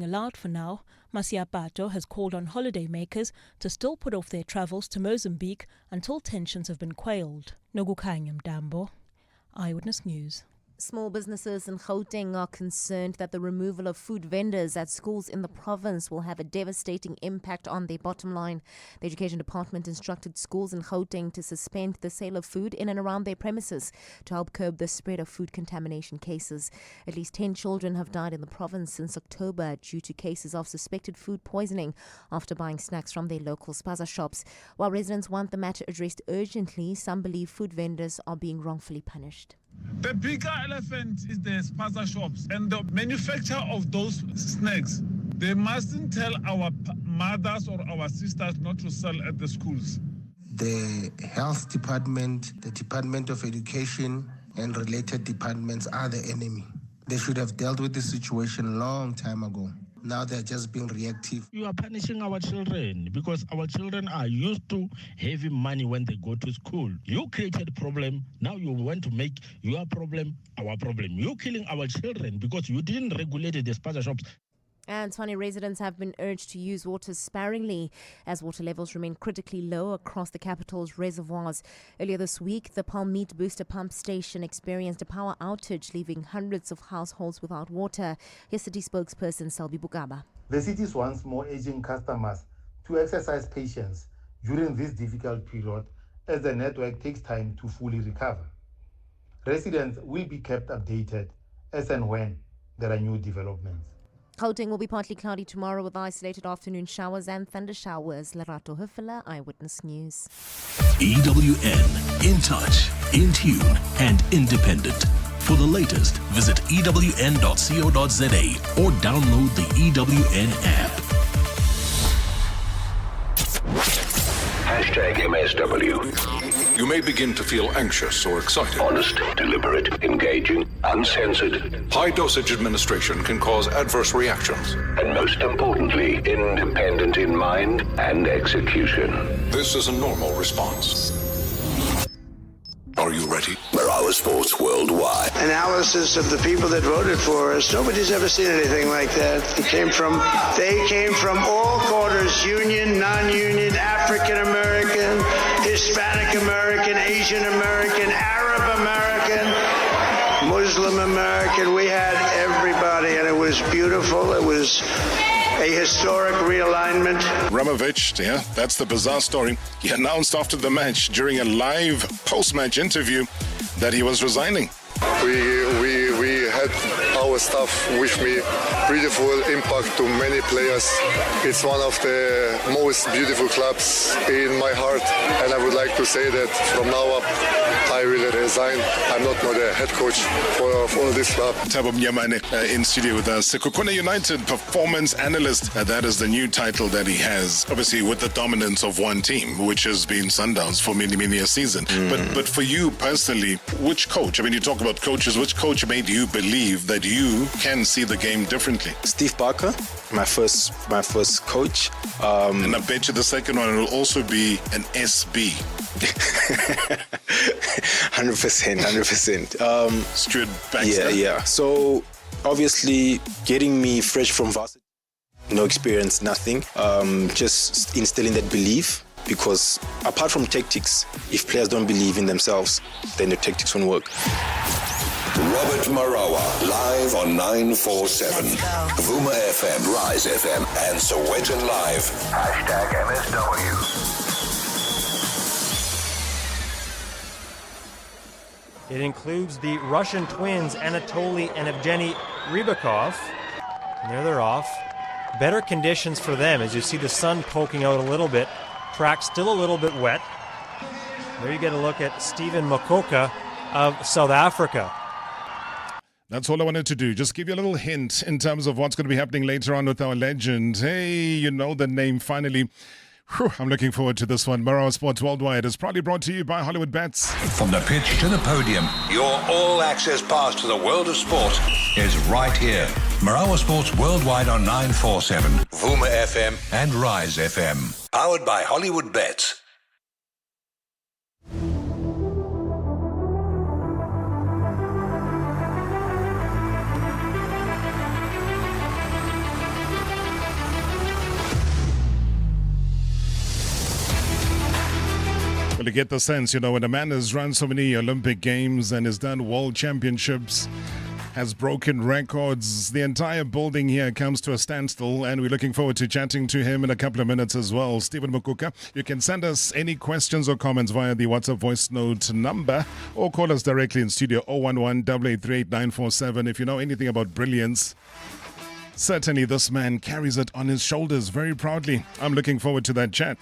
allowed for now, Masiapato has called on holidaymakers to still put off their travels to Mozambique until tensions have been quelled. Nogukanya Mdambo, Eyewitness News. Small businesses in Gauteng are concerned that the removal of food vendors at schools in the province will have a devastating impact on their bottom line. The Education Department instructed schools in Gauteng to suspend the sale of food in and around their premises to help curb the spread of food contamination cases. At least 10 children have died in the province since October due to cases of suspected food poisoning after buying snacks from their local spaza shops. While residents want the matter addressed urgently, some believe food vendors are being wrongfully punished. The bigger elephant is the spaza shops and the manufacture of those snacks. They mustn't tell our mothers or our sisters not to sell at the schools. The health department, the Department of Education and related departments are the enemy. They should have dealt with the situation a long time ago. Now they're just being reactive. You are punishing our children because our children are used to having money when they go to school. You created a problem. Now you want to make your problem our problem. You're killing our children because you didn't regulate the spaza shops. And Tshwane residents have been urged to use water sparingly as water levels remain critically low across the capital's reservoirs. Earlier this week, the Palmeet Booster Pump Station experienced a power outage, leaving hundreds of households without water. Here's city spokesperson Selby Bugaba. The city wants more aging customers to exercise patience during this difficult period as the network takes time to fully recover. Residents will be kept updated as and when there are new developments. Gauteng will be partly cloudy tomorrow with isolated afternoon showers and thunder showers. Lerato Hufela, Eyewitness News. EWN, in touch, in tune and independent. For the latest, visit ewn.co.za or download the EWN app. #MSW. You may begin to feel anxious or excited. Honest, deliberate, engaging, uncensored. High dosage administration can cause adverse reactions. And most importantly, independent in mind and execution. This is a normal response. Are you ready? Marawa Sports Worldwide. Analysis of the people that voted for us. Nobody's ever seen anything like that. They came from all quarters, union, non-union, African American, Hispanic American, Asian American, Arab American, Muslim American. We had everybody, and it was beautiful. It was a historic realignment. Ramovich, yeah, that's the bizarre story. He announced after the match during a live post-match interview that he was resigning. We had our staff with me. Beautiful impact to many players. It's one of the most beautiful clubs in my heart, and I would like to say that from now up, I will resign. I'm not more the head coach for this club. Thabo Mnyamane in studio with us. Sekhukhune United Performance Analyst. That is the new title that he has, obviously with the dominance of one team, which has been Sundowns for many a season. But for you personally, which coach? I mean, you talk about coaches. Which coach made you believe that you can see the game differently? Steve Barker, my first coach. And I bet you the second one will also be an SB. 100%. Stuart Baxter. Yeah. So obviously getting me fresh from varsity, no experience, nothing. Just instilling that belief, because apart from tactics, if players don't believe in themselves, then the tactics won't work. Robert Marawa, live on 947. Vuma FM, Rise FM, and Sowetan Live. #MSW. It includes the Russian twins Anatoly and Evgeny Rybakov. And there they're off. Better conditions for them as you see the sun poking out a little bit. Track still a little bit wet. There you get a look at Stephen Makoka of South Africa. That's all I wanted to do. Just give you a little hint in terms of what's going to be happening later on with our legend. Hey, you know the name finally. Whew, I'm looking forward to this one. Marawa Sports Worldwide is proudly brought to you by Hollywood Bets. From the pitch to the podium, your all-access pass to the world of sport is right here. Marawa Sports Worldwide on 947, Vuma FM and Rise FM. Powered by Hollywood Bets. you get the sense, when a man has run so many Olympic Games and has done World Championships, has broken records, the entire building here comes to a standstill, and we're looking forward to chatting to him in a couple of minutes as well. Stephen Makoka, you can send us any questions or comments via the WhatsApp voice note number or call us directly in studio 011-883-8947. If you know anything about brilliance, certainly this man carries it on his shoulders very proudly. I'm looking forward to that chat.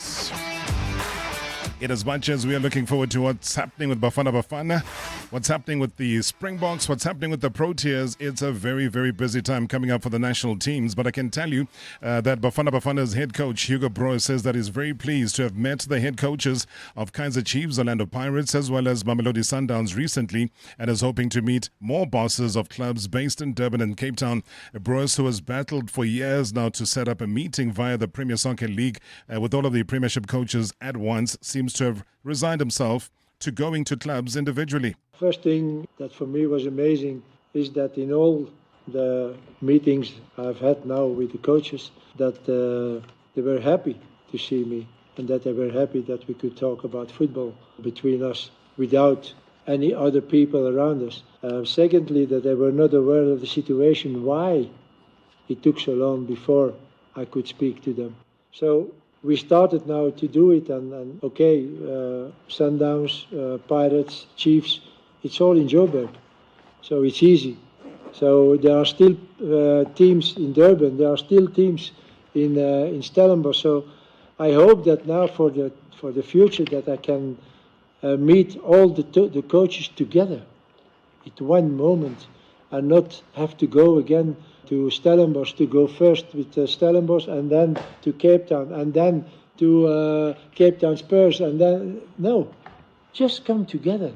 In as much as we are looking forward to what's happening with Bafana Bafana, what's happening with the Springboks, what's happening with the Proteas, it's a very, very busy time coming up for the national teams. But I can tell you that Bafana Bafana's head coach, Hugo Broos, says that he's very pleased to have met the head coaches of Kaizer Chiefs, Orlando Pirates, as well as Mamelodi Sundowns recently, and is hoping to meet more bosses of clubs based in Durban and Cape Town. Broos, who has battled for years now to set up a meeting via the Premier Soccer League with all of the Premiership coaches at once, seems to have resigned himself to going to clubs individually. First thing that for me was amazing is that in all the meetings I've had now with the coaches, that they were happy to see me and that they were happy that we could talk about football between us without any other people around us. Secondly, that they were not aware of the situation, why it took so long before I could speak to them. So we started now to do it, and Sundowns, Pirates, Chiefs, it's all in Joburg, so it's easy. So there are still teams in Durban, there are still teams in Stellenbosch. So I hope that now for the future that I can meet all the coaches together at one moment, and not have to go again to Stellenbosch, to go first with Stellenbosch and then to Cape Town and then to Cape Town Spurs and then, no, just come together.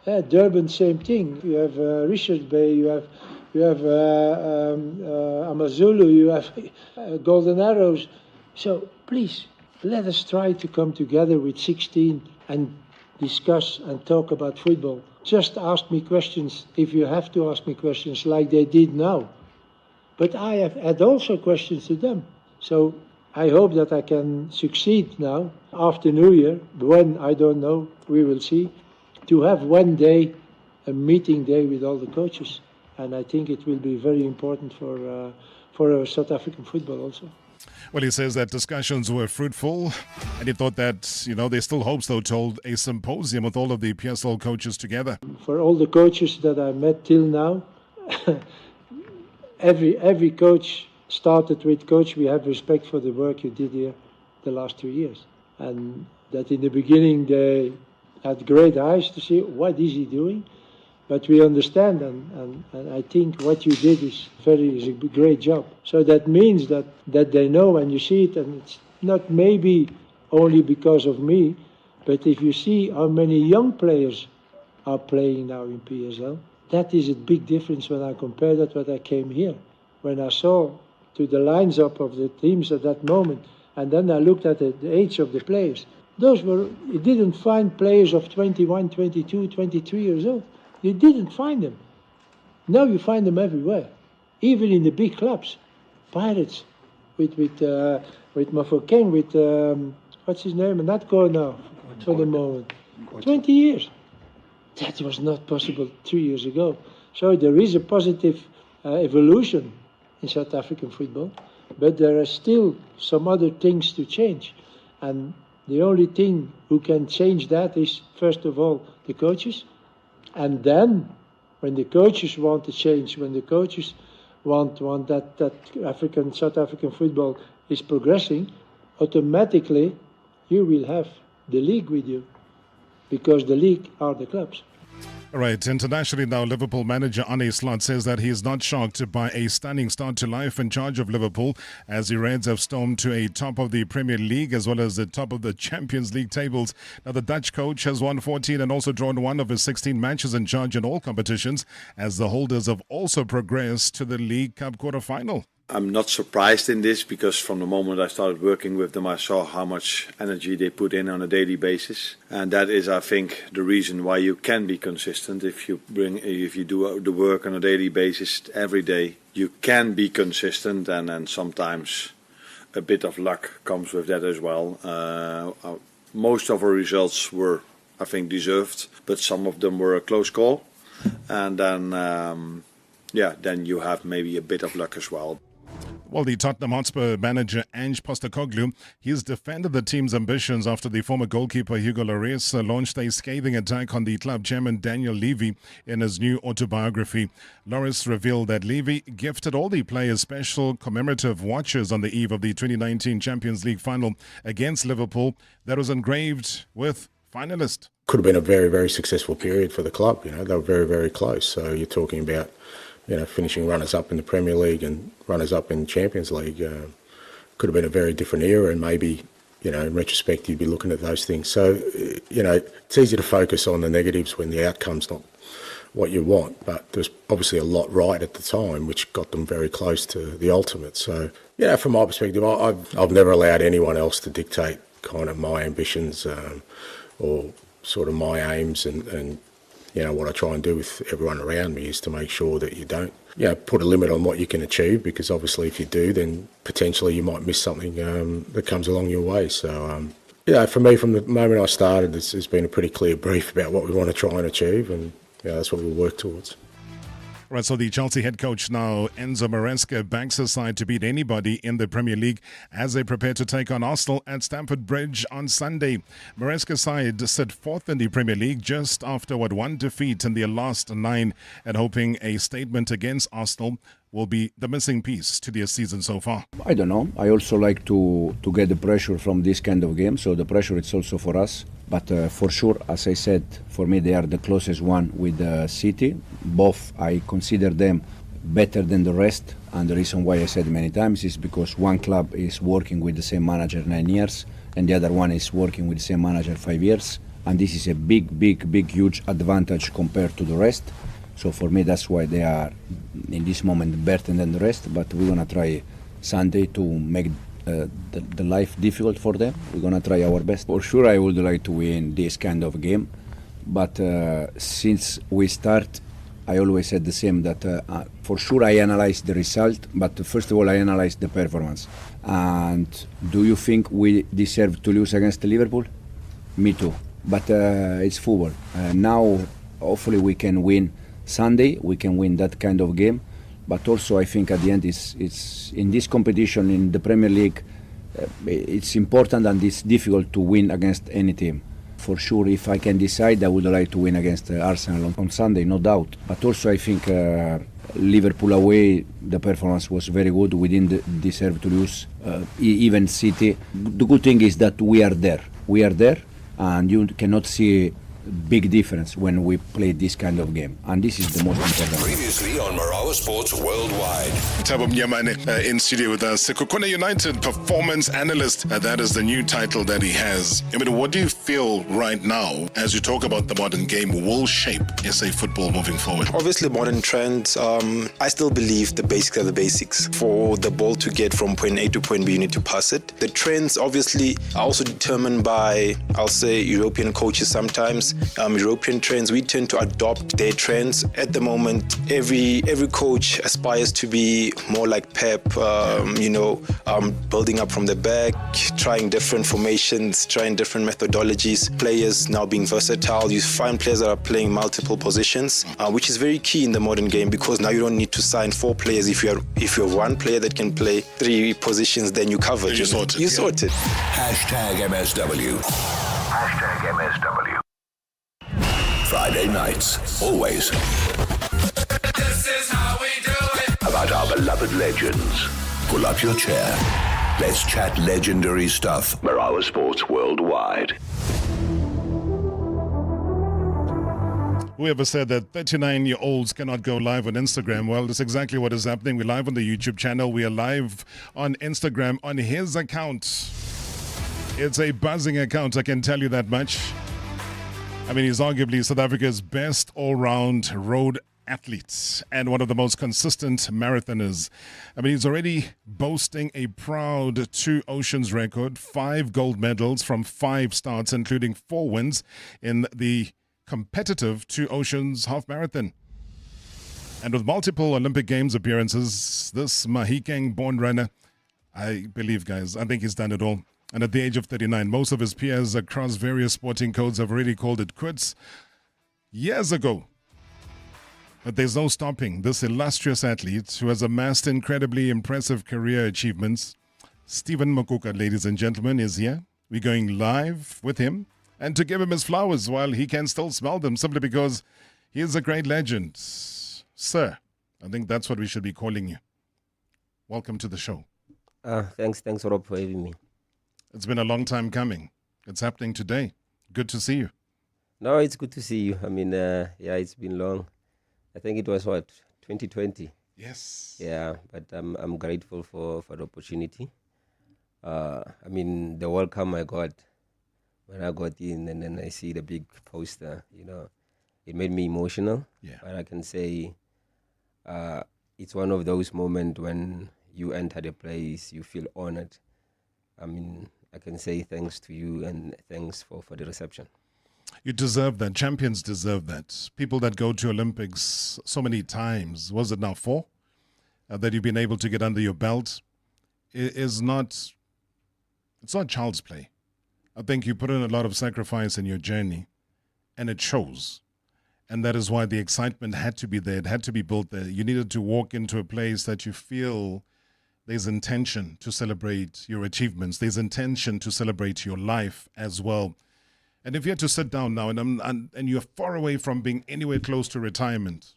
Durban, same thing. You have Richards Bay, you have Amazulu, you have Golden Arrows. So please, let us try to come together with 16 and discuss and talk about football. Just ask me questions if you have to ask me questions like they did now. But I have had also questions to them. So I hope that I can succeed now, after New Year, when, I don't know, we will see, to have one day, a meeting day with all the coaches. And I think it will be very important for our South African football also. Well, he says that discussions were fruitful, and he thought that, there's still hopes, though, to hold a symposium with all of the PSL coaches together. For all the coaches that I met till now, every coach started with, "Coach, we have respect for the work you did here the last 2 years." And that in the beginning they had great eyes to see, what is he doing? But we understand, and I think what you did is a great job. So that means that they know, and you see it, and it's not maybe only because of me, but if you see how many young players are playing now in PSL, that is a big difference when I compare that when I came here. When I saw to the lines up of the teams at that moment, and then I looked at the age of the players, you didn't find players of 21, 22, 23 years old. You didn't find them. Now you find them everywhere, even in the big clubs. Pirates, with Mafokeng, with what's his name, and not go now for the moment. 20 years. That was not possible 3 years ago. So there is a positive evolution in South African football, but there are still some other things to change. And the only thing who can change that is, first of all, the coaches. And then, when the coaches want to change, when the coaches want that South African football is progressing, automatically you will have the league with you, because the league are the clubs. All right, internationally now, Liverpool manager Arne Slot says that he is not shocked by a stunning start to life in charge of Liverpool, as the Reds have stormed to a top of the Premier League as well as the top of the Champions League tables. Now, the Dutch coach has won 14 and also drawn one of his 16 matches in charge in all competitions, as the holders have also progressed to the League Cup quarter-final. I'm not surprised in this, because from the moment I started working with them, I saw how much energy they put in on a daily basis. And that is, I think, the reason why you can be consistent. If you do the work on a daily basis every day, you can be consistent, and sometimes a bit of luck comes with that as well. most of our results were, I think, deserved, but some of them were a close call. And then, then you have maybe a bit of luck as well. Well, the Tottenham Hotspur manager Ange Postecoglou, he's defended the team's ambitions after the former goalkeeper Hugo Broos launched a scathing attack on the club chairman Daniel Levy in his new autobiography. Loris revealed that Levy gifted all the players special commemorative watches on the eve of the 2019 Champions League final against Liverpool that was engraved with finalist. Could have been a very, very successful period for the club. They were very, very close. So you're talking about finishing runners-up in the Premier League and runners-up in Champions League. Could have been a very different era, and maybe, in retrospect, you'd be looking at those things. So, it's easy to focus on the negatives when the outcome's not what you want, but there's obviously a lot right at the time, which got them very close to the ultimate. So, from my perspective, I've never allowed anyone else to dictate kind of my ambitions or sort of my aims and what I try and do with everyone around me is to make sure that you don't, put a limit on what you can achieve, because obviously if you do, then potentially you might miss something that comes along your way. So, for me, from the moment I started, there's been a pretty clear brief about what we want to try and achieve, and that's what we'll work towards. Right, so the Chelsea head coach now, Enzo Maresca, backs his side to beat anybody in the Premier League as they prepare to take on Arsenal at Stamford Bridge on Sunday. Maresca's side sit fourth in the Premier League just after one defeat in their last 9, and hoping a statement against Arsenal will be the missing piece to their season so far. I don't know. I also like to get the pressure from this kind of game, so the pressure is also for us. But for sure, as I said, for me they are the closest one with City. Both, I consider them better than the rest, and the reason why I said many times is because one club is working with the same manager 9 years, and the other one is working with the same manager 5 years, and this is a big, huge advantage compared to the rest. So for me, that's why they are, in this moment, better than the rest. But we're going to try Sunday to make the life difficult for them. We're going to try our best. For sure, I would like to win this kind of game. But since we start, I always said the same, that for sure I analyze the result. But first of all, I analyze the performance. And do you think we deserve to lose against Liverpool? Me too. But it's football. Now, hopefully, we can win Sunday, we can win that kind of game, but also I think at the end it's in this competition in the Premier League, it's important and it's difficult to win against any team. For sure, if I can decide, I would like to win against Arsenal on Sunday, no doubt. But also I think Liverpool away, the performance was very good. We didn't deserve to lose, even City. The good thing is that we are there. We are there, and you cannot see big difference when we play this kind of game, and this is the most important. Previously on Marawa Sports Worldwide. Thabo Mnyamane in studio with us. Sekhukhune United performance analyst. That is the new title that he has. I mean, what do you feel right now as you talk about the modern game will shape SA football moving forward? Obviously, modern trends. I still believe the basics are the basics. For the ball to get from point A to point B, you need to pass it. The trends obviously are also determined by, I'll say, European coaches sometimes. European trends, we tend to adopt their trends. At the moment, every coach aspires to be more like Pep, building up from the back, trying different formations, trying different methodologies, players now being versatile. You find players that are playing multiple positions, which is very key in the modern game, because now you don't need to sign 4 players. If you have one player that can play 3 positions, then you covered. You sorted. You sorted. #MSW. #MSW. Friday nights, always. This is how we do it. About our beloved legends. Pull up your chair. Let's chat legendary stuff. Marawa Sports Worldwide. Whoever said that 39-year-olds cannot go live on Instagram? Well, that's exactly what is happening. We're live on the YouTube channel. We are live on Instagram on his account. It's a buzzing account, I can tell you that much. I mean, he's arguably South Africa's best all-round road athlete and one of the most consistent marathoners. I mean, he's already boasting a proud 2 Oceans record, 5 gold medals from 5 starts, including 4 wins in the competitive 2 Oceans half marathon. And with multiple Olympic Games appearances, this Mahikeng-born runner, I believe, guys, I think he's done it all. And at the age of 39, most of his peers across various sporting codes have already called it quits years ago. But there's no stopping this illustrious athlete who has amassed incredibly impressive career achievements. Stephen Makoka, ladies and gentlemen, is here. We're going live with him and to give him his flowers while he can still smell them, simply because he is a great legend. Sir, I think that's what we should be calling you. Welcome to the show. Thanks, Rob, for having me. It's been a long time coming. It's happening today. Good to see you. No, it's good to see you. I mean, it's been long. I think it was 2020. Yes. Yeah, but I'm grateful for the opportunity. I mean, the welcome I got when I got in, and then I see the big poster, it made me emotional. Yeah. But I can say it's one of those moments when you enter the place, you feel honored. I mean, I can say thanks to you and thanks for the reception. You deserve that. Champions deserve that. People that go to Olympics so many times, was it now 4, that you've been able to get under your belt, it's not child's play. I think you put in a lot of sacrifice in your journey, and it shows. And that is why the excitement had to be there. It had to be built there. You needed to walk into a place that you feel there's intention to celebrate your achievements. There's intention to celebrate your life as well. And if you had to sit down now and you're far away from being anywhere close to retirement,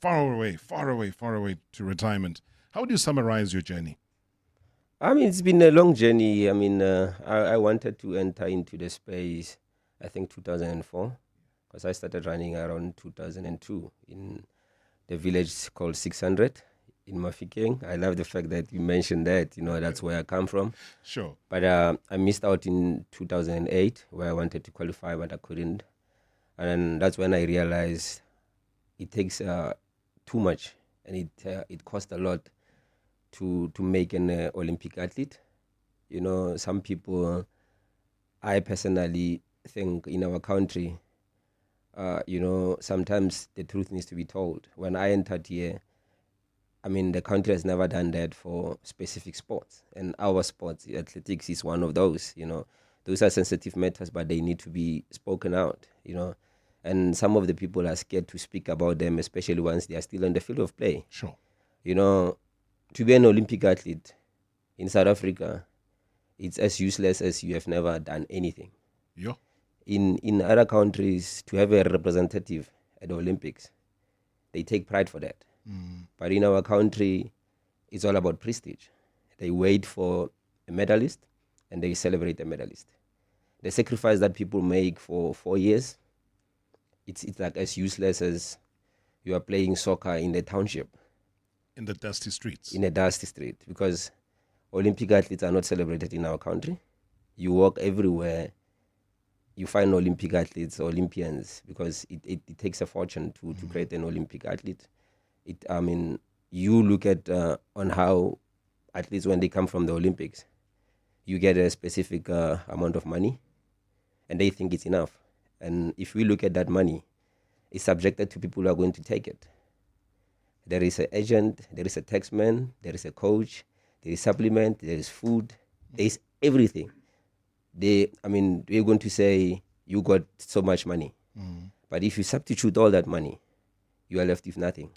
far away to retirement, how would you summarize your journey? I mean, it's been a long journey. I mean, I wanted to enter into the space, I think 2004, because I started running around 2002 in the village called 600. In Mafikeng. I love the fact that you mentioned that, that's where I come from. Sure. But I missed out in 2008 where I wanted to qualify, but I couldn't. And that's when I realized it takes too much, and it costs a lot to make an Olympic athlete. Some people, I personally think in our country, sometimes the truth needs to be told. When I entered here, I mean, the country has never done that for specific sports. And our sports, athletics, is one of those, Those are sensitive matters, but they need to be spoken out, And some of the people are scared to speak about them, especially once they are still on the field of play. Sure. To be an Olympic athlete in South Africa, it's as useless as you have never done anything. Yeah. In other countries, to have a representative at the Olympics, they take pride for that. But in our country, it's all about prestige. They wait for a medalist and they celebrate a medalist. The sacrifice that people make for 4 years, it's like as useless as you are playing soccer in the township. In the dusty streets. In a dusty street, because Olympic athletes are not celebrated in our country. You walk everywhere, you find Olympic athletes, Olympians, because it takes a fortune to create an Olympic athlete. You look at on how athletes, when they come from the Olympics, you get a specific amount of money, and they think it's enough. And if we look at that money, it's subjected to people who are going to take it. There is an agent, there is a taxman, there is a coach, there is supplement, there is food, there is everything. We're going to say, you got so much money. But if you substitute all that money, you are left with nothing.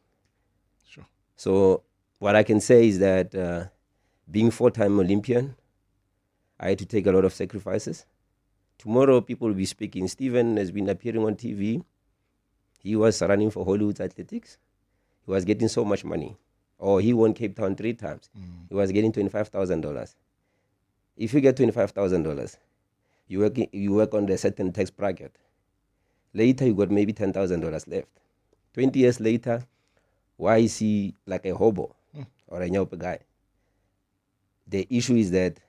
Sure. So what I can say is that being 4-time Olympian, I had to take a lot of sacrifices. Tomorrow people will be speaking. Stephen has been appearing on TV. He was running for Hollywood Athletics. He was getting so much money. Or he won Cape Town 3 times. He was getting $25,000. If you get $25,000, you work on a certain tax bracket. Later, you got maybe $10,000 left. 20 years later, why is he like a hobo or a nyaupe guy? The issue is that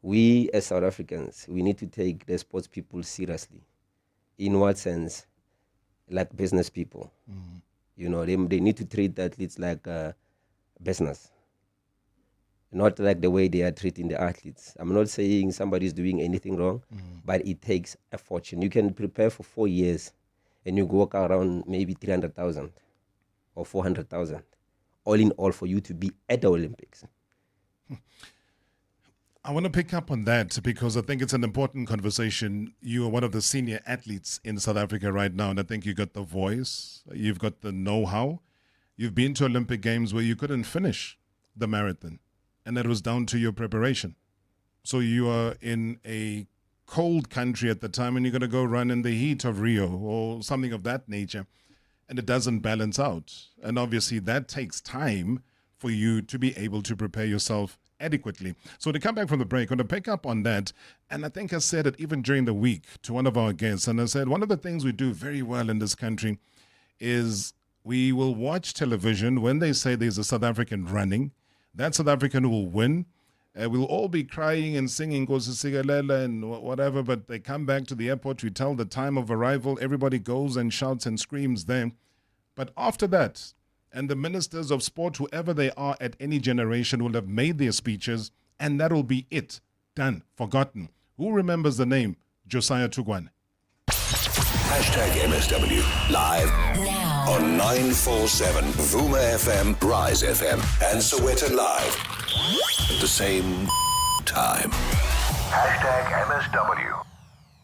we as South Africans, we need to take the sports people seriously. In what sense? Like business people. They need to treat athletes like business. Not like the way they are treating the athletes. I'm not saying somebody's doing anything wrong, but it takes a fortune. You can prepare for 4 years and you walk around maybe 300,000 or 400,000, all in all for you to be at the Olympics. I want to pick up on that because I think it's an important conversation. You are one of the senior athletes in South Africa right now, and I think you got the voice, you've got the know-how. You've been to Olympic Games where you couldn't finish the marathon, and that was down to your preparation. So you are in a cold country at the time, and you're going to go run in the heat of Rio or something of that nature, and it doesn't balance out. And obviously that takes time for you to be able to prepare yourself adequately. So to come back from the break, I'm going to pick up on that. And I think I said it even during the week to one of our guests. And I said, one of the things we do very well in this country is we will watch television when they say there's a South African running. That South African will win. We'll all be crying and singing Nkosi Sikelel and whatever, but they come back to the airport, we tell the time of arrival, everybody goes and shouts and screams there. But after that, and the ministers of sport, whoever they are at any generation, will have made their speeches, and that'll be it. Done. Forgotten. Who remembers the name? Josiah Tugwane. #MSW live now on 947 Vuma FM, Rise FM, and Soweto Live at the same time. #MSW.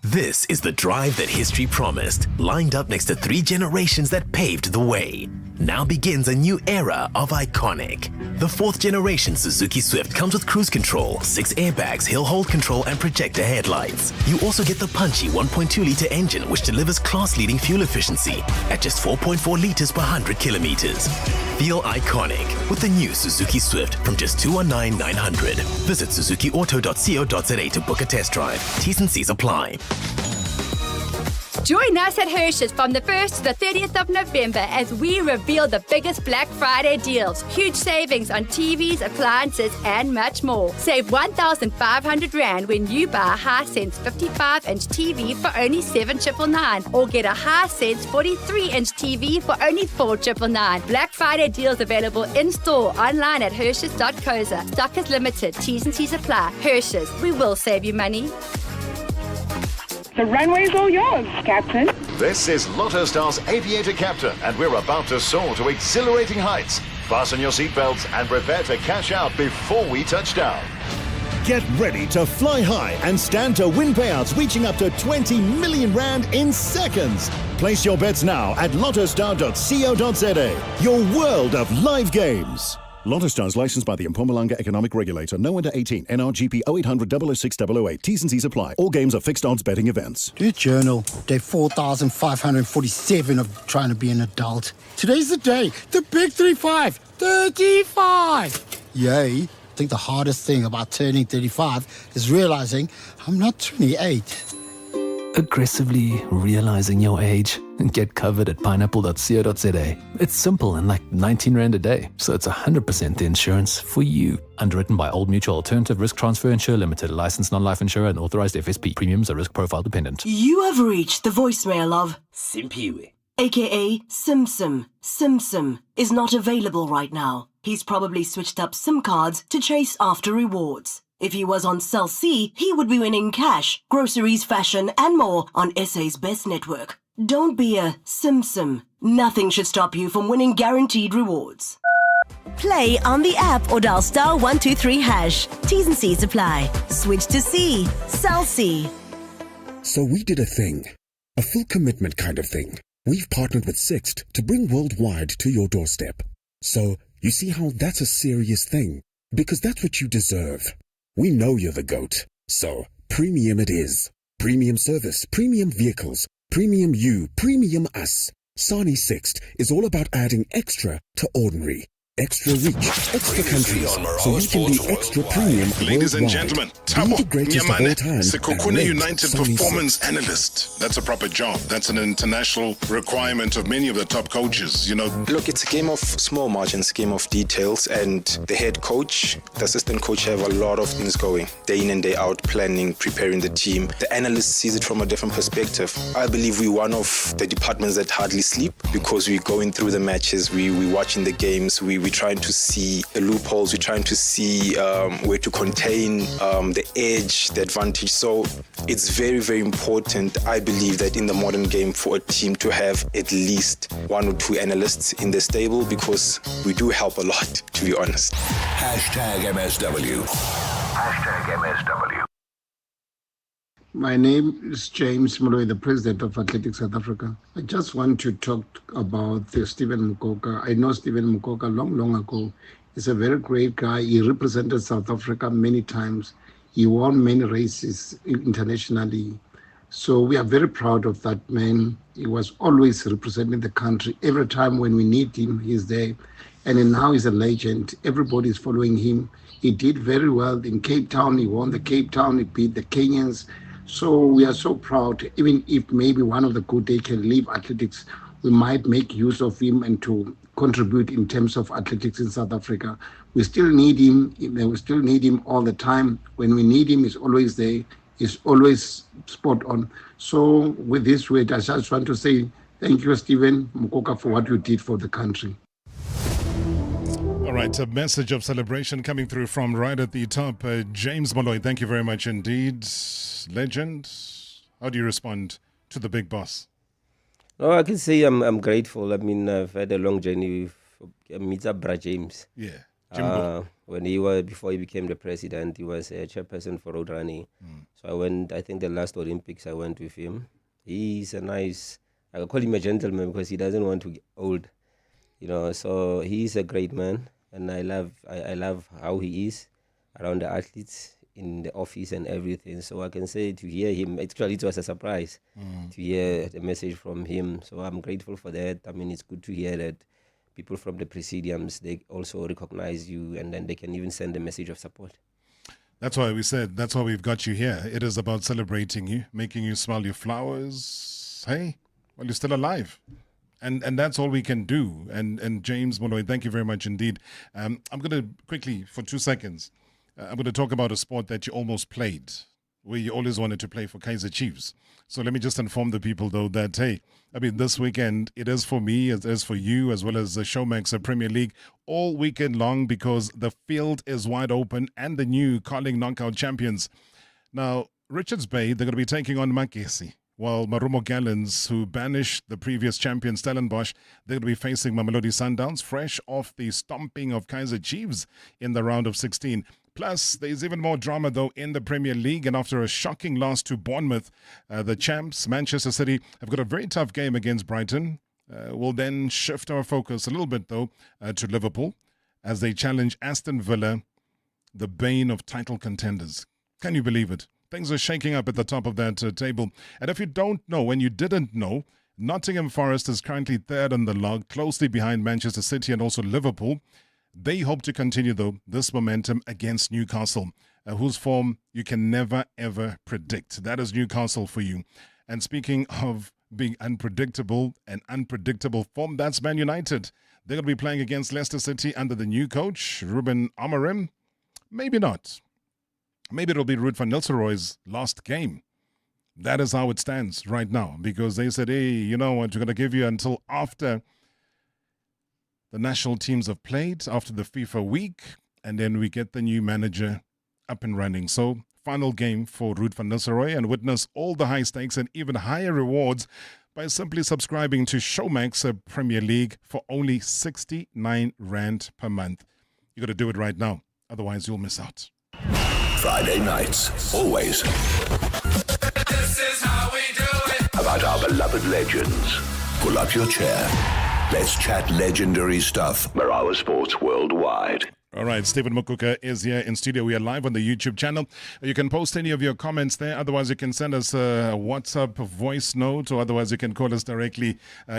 This is the drive that history promised, lined up next to 3 generations that paved the way. Now begins a new era of iconic. The 4th generation Suzuki Swift comes with cruise control, 6 airbags, hill hold control, and projector headlights. You also get the punchy 1.2-liter engine, which delivers class-leading fuel efficiency at just 4.4 liters per 100 kilometers. Feel iconic with the new Suzuki Swift from just 219,900. Visit suzukiauto.co.za to book a test drive. T's and C's apply. Join us at Hershey's from the 1st to the 30th of November as we reveal the biggest Black Friday deals. Huge savings on TVs, appliances, and much more. Save 1,500 Rand when you buy a Hisense 55-inch TV for only 7,999, or get a Hisense 43-inch TV for only 4,999. Black Friday deals available in-store, online at Hershey's.co.za. Stock is limited. T's and C's apply. Hershey's, we will save you money. The runway's all yours, Captain. This is Lotto Star's Aviator Captain, and we're about to soar to exhilarating heights. Fasten your seatbelts and prepare to cash out before we touch down. Get ready to fly high and stand to win payouts reaching up to 20 million Rand in seconds. Place your bets now at lottostar.co.za, your world of live games. Lotto Stars licensed by the Mpumalanga Economic Regulator. No under 18. NRGP 0800 006 008. T's and C's apply. All games are fixed odds betting events. Dear Journal, day 4,547 of trying to be an adult. Today's the day. The big 35. 35. Yay. I think the hardest thing about turning 35 is realizing I'm not 28. Aggressively realizing your age? Get covered at pineapple.co.za. It's simple and like 19 Rand a day, so it's 100% the insurance for you. Underwritten by Old Mutual Alternative Risk Transfer Insurer Limited, licensed non-life insurer and authorized FSP. Premiums are risk profile dependent. You have reached the voicemail of Simpiwe, aka Sim. Sim is not available right now. He's probably switched up SIM cards to chase after rewards. If he was on Cell C, he would be winning cash, groceries, fashion, and more on SA's best network. Don't be a Sim. Nothing should stop you from winning guaranteed rewards. Play on the app or dial *123#. T's and C's apply. Switch to C. Cell C. So we did a thing. A full commitment kind of thing. We've partnered with Sixt to bring worldwide to your doorstep. So you see how that's a serious thing. Because that's what you deserve. We know you're the GOAT, so premium it is. Premium service, premium vehicles, premium you, premium us. Sani Sixt is all about adding extra to ordinary. Extra reach, extra countries, so you can be extra premium Ladies and worldwide. gentlemen, Be Tabo the greatest of all Nyamane, time. Sekhukhune and United Sani Performance Sixt. Analyst. That's a proper job. That's an international requirement of many of the top coaches, you know. Look, it's a game of small margins, game of details, and the head coach, the assistant coach have a lot of things going. Day in and day out, planning, preparing the team. The analyst sees it from a different perspective. I believe we're one of the departments that hardly sleep because we're going through the matches, we're watching the games, we're trying to see the loopholes, we're trying to see where to contain the edge, the advantage. So it's very, very important, I believe, that in the modern game for a team to have at least 1 or 2 analysts in the stable because we do help a lot, to be honest. #MSW. #MSW. My name is James Moloi, the president of Athletics South Africa. I just want to talk about Stephen Makoka. I know Stephen Makoka long ago. He's a very great guy. He represented South Africa many times. He won many races internationally. So we are very proud of that man. He was always representing the country. Every time when we need him, he's there. And now he's a legend. Everybody is following him. He did very well in Cape Town. He won the Cape Town. He beat the Kenyans. So we are so proud. Even if maybe one of the good days can leave athletics, we might make use of him and to contribute in terms of athletics in South Africa. We still need him. We still need him all the time. When we need him, he's always there. He's always spot on. So with this word, I just want to say thank you, Stephen Makoka, for what you did for the country. All right, a message of celebration coming through from right at the top. James Moloi, thank you very much indeed. Legend, how do you respond to the big boss? Oh, I can say I'm grateful. I mean, I've had a long journey with Mr. Bra James. Yeah. Before he became the president, he was a chairperson for road running. So I went, I think the last Olympics I went with him. He's a nice, I call him a gentleman because he doesn't want to get old. So he's a great man. And I love how he is around the athletes in the office and everything. So I can say to hear him, actually it was a surprise to hear the message from him. So I'm grateful for that. I mean, it's good to hear that people from the presidiums, they also recognize you and then they can even send a message of support. That's why that's why we've got you here. It is about celebrating you, making you smell your flowers. Hey, well, you're still alive. And that's all we can do. And James Moloi, thank you very much indeed. I'm going to quickly, for 2 seconds, I'm going to talk about a sport that you almost played, where you always wanted to play for Kaizer Chiefs. So let me just inform the people, though, that, hey, I mean, this weekend, it is for me, it is for you, as well as the Showmax Premier League, all weekend long, because the field is wide open and the new Carling Knockout champions. Now, Richards Bay, they're going to be taking on Makesi. While Marumo Gallants, who banished the previous champion Stellenbosch, they're going to be facing Mamelodi Sundowns, fresh off the stomping of Kaizer Chiefs in the round of 16. Plus, there's even more drama, though, in the Premier League. And after a shocking loss to Bournemouth, the champs, Manchester City, have got a very tough game against Brighton. We'll then shift our focus a little bit, though, to Liverpool as they challenge Aston Villa, the bane of title contenders. Can you believe it? Things are shaking up at the top of that table. And if you don't know, and you didn't know, Nottingham Forest is currently third on the log, closely behind Manchester City and also Liverpool. They hope to continue, though, this momentum against Newcastle, whose form you can never, ever predict. That is Newcastle for you. And speaking of being unpredictable and unpredictable form, that's Man United. They're going to be playing against Leicester City under the new coach, Ruben Amorim. Maybe not. Maybe it'll be Ruud van Nistelrooy's last game. That is how it stands right now, because they said, hey, you know what, we're going to give you until after the national teams have played, after the FIFA week, and then we get the new manager up and running. So, final game for Ruud van Nistelrooy, and witness all the high stakes and even higher rewards by simply subscribing to Showmax Premier League for only 69 Rand per month. You got to do it right now, otherwise you'll miss out. Friday nights, always. This is how we do it. About our beloved legends. Pull up your chair. Let's chat legendary stuff. Marawa Sports Worldwide. All right, Stephen Makoka is here in studio. We are live on the YouTube channel. You can post any of your comments there. Otherwise, you can send us a WhatsApp voice note, or otherwise you can call us directly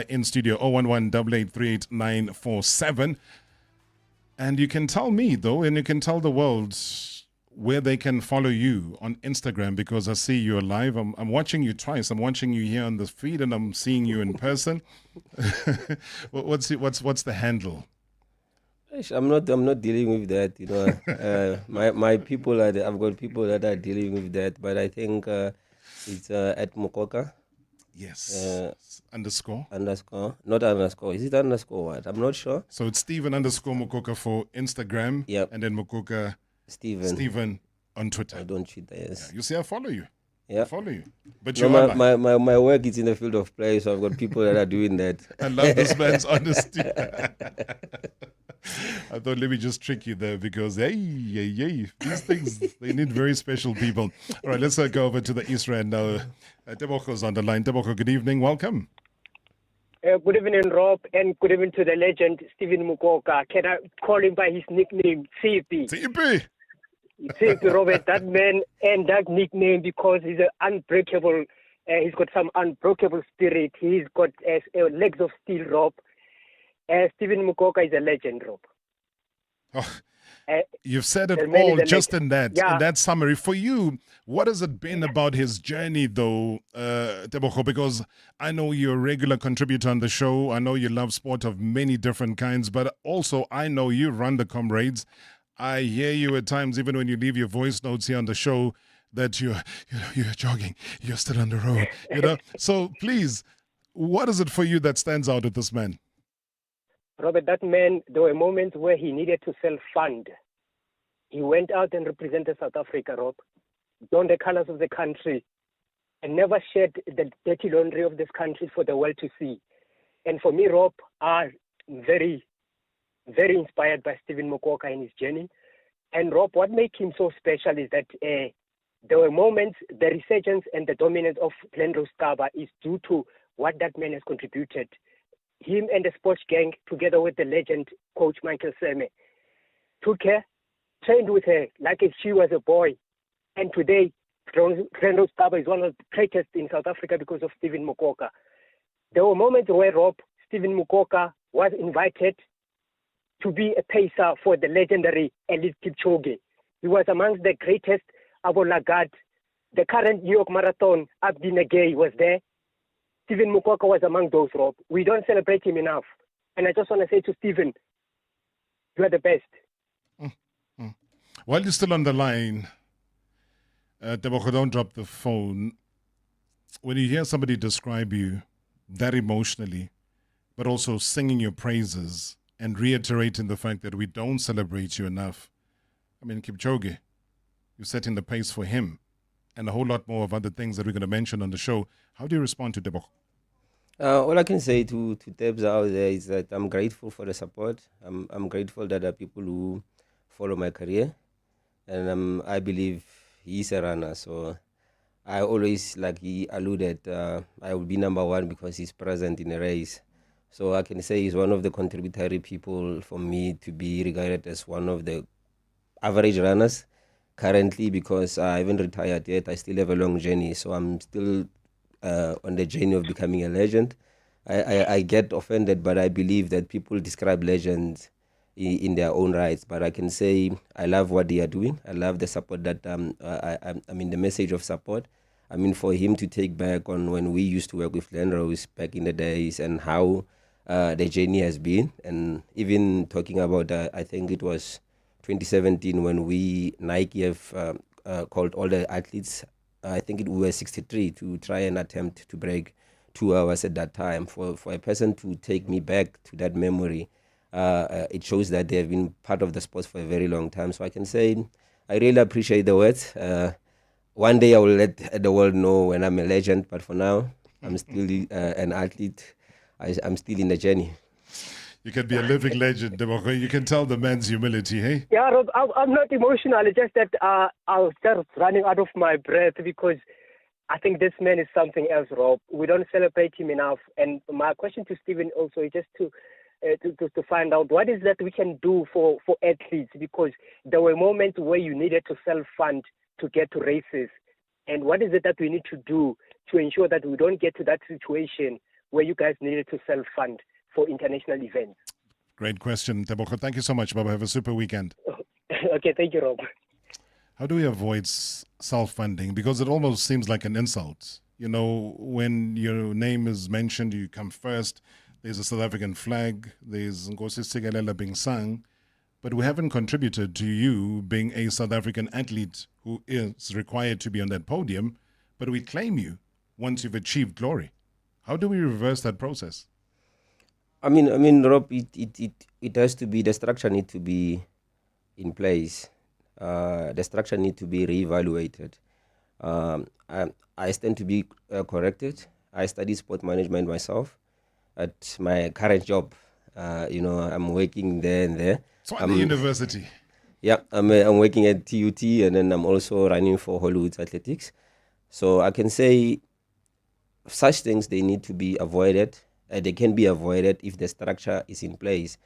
in studio, 011-883-8947. And you can tell me, though, and you can tell the world where they can follow you on Instagram, because I see you're live. I'm watching you twice. I'm watching you here on the feed, and I'm seeing you in person. What's the handle? I'm not dealing with that. My people I've got people that are dealing with that, but I think it's at Mokoka. Yes. Underscore. Not underscore. Is it underscore what? I'm not sure. So it's Stephen underscore Mokoka for Instagram. Yep. And then Mokoka Stephen on Twitter. I don't cheat there. Yes. Yeah, you see, I follow you. Yeah. I follow you. But my work is in the field of play, so I've got people that are doing that. I love this man's honesty. I thought, let me just trick you there because, these things, they need very special people. All right, let's go over to the East Rand now. Tebogo's on the line. Tebogo, good evening. Welcome. Good evening, Rob, and good evening to the legend, Stephen Makoka. Can I call him by his nickname, CP? CP, Robert, that man, and that nickname because he's an unbreakable, he's got some unbreakable spirit. He's got legs of steel, Rob. Stephen Makoka is a legend, Rob. Oh, you've said it all just in that summary. For you, what has it been about his journey, though, Tebogo? Because I know you're a regular contributor on the show. I know you love sport of many different kinds, but also I know you run the Comrades. I hear you at times, even when you leave your voice notes here on the show, that you're jogging, you're still on the road. So please, what is it for you that stands out with this man? Robert, that man, there were moments where he needed to self-fund. He went out and represented South Africa, Rob, donned the colors of the country, and never shed the dirty laundry of this country for the world to see. And for me, Rob, I'm very, very inspired by Stephen Makoka in his journey. And Rob, what makes him so special is that there were moments, the resurgence and the dominance of Glen Rose Kaba is due to what that man has contributed. Him and the sports gang, together with the legend coach Michael Seme, took her, trained with her like if she was a boy. And today, Glen Rose Kaba is one of the greatest in South Africa because of Stephen Makoka. There were moments where, Rob, Stephen Makoka was invited to be a pacer for the legendary Eliud Kipchoge. He was amongst the greatest. Abu Lagat, the current New York Marathon, Abdi Negei was there. Stephen Makoka was among those, Rob. We don't celebrate him enough. And I just want to say to Stephen, you are the best. While you're still on the line, Tebogo, don't drop the phone. When you hear somebody describe you that emotionally, but also singing your praises and reiterating the fact that we don't celebrate you enough, I mean, Kipchoge, you're setting the pace for him and a whole lot more of other things that we're going to mention on the show. How do you respond to Tebogo? All I can say to Tebs out there is that I'm grateful for the support. I'm grateful that there are people who follow my career. And I believe he's a runner. So I always, like he alluded, I will be number one because he's present in a race. So I can say he's one of the contributory people for me to be regarded as one of the average runners currently, because I haven't retired yet. I still have a long journey. So I'm still on the journey of becoming a legend. I get offended, but I believe that people describe legends in their own rights. But I can say I love what they are doing. I love the support that, I mean, the message of support. I mean, for him to take back on when we used to work with Glen Rose back in the days and how the journey has been. And even talking about, I think it was 2017 when Nike have called all the athletes, I think we were 63 to try and attempt to break 2 hours at that time. For a person to take me back to that memory, it shows that they have been part of the sport for a very long time. So I can say I really appreciate the words. One day I will let the world know when I'm a legend, but for now, I'm still an athlete. I'm still in the journey. You can be a living legend, Tebogo. You can tell the man's humility, hey? Yeah, Rob, I'm not emotional. It's just that I was just running out of my breath because I think this man is something else, Rob. We don't celebrate him enough. And my question to Stephen also is just to find out what is that we can do for athletes, because there were moments where you needed to self-fund to get to races. And what is it that we need to do to ensure that we don't get to that situation where you guys needed to self-fund for international events? Great question, Tebogo. Thank you so much, Baba. Have a super weekend. Okay, thank you, Rob. How do we avoid self-funding? Because it almost seems like an insult. You know, when your name is mentioned, you come first. There's a South African flag. There's Nkosi Sikelel being sung. But we haven't contributed to you being a South African athlete who is required to be on that podium, but we claim you once you've achieved glory. How do we reverse that process? I mean, Rob, it has to be, the structure needs to be in place. The structure needs to be reevaluated. I stand to be corrected. I study sport management myself at my current job. I'm working there and there. Tshwane University. Yeah, I'm working at TUT, and then I'm also running for Hollywood Athletics. So I can say such things, they need to be avoided. They can be avoided if the structure is in place.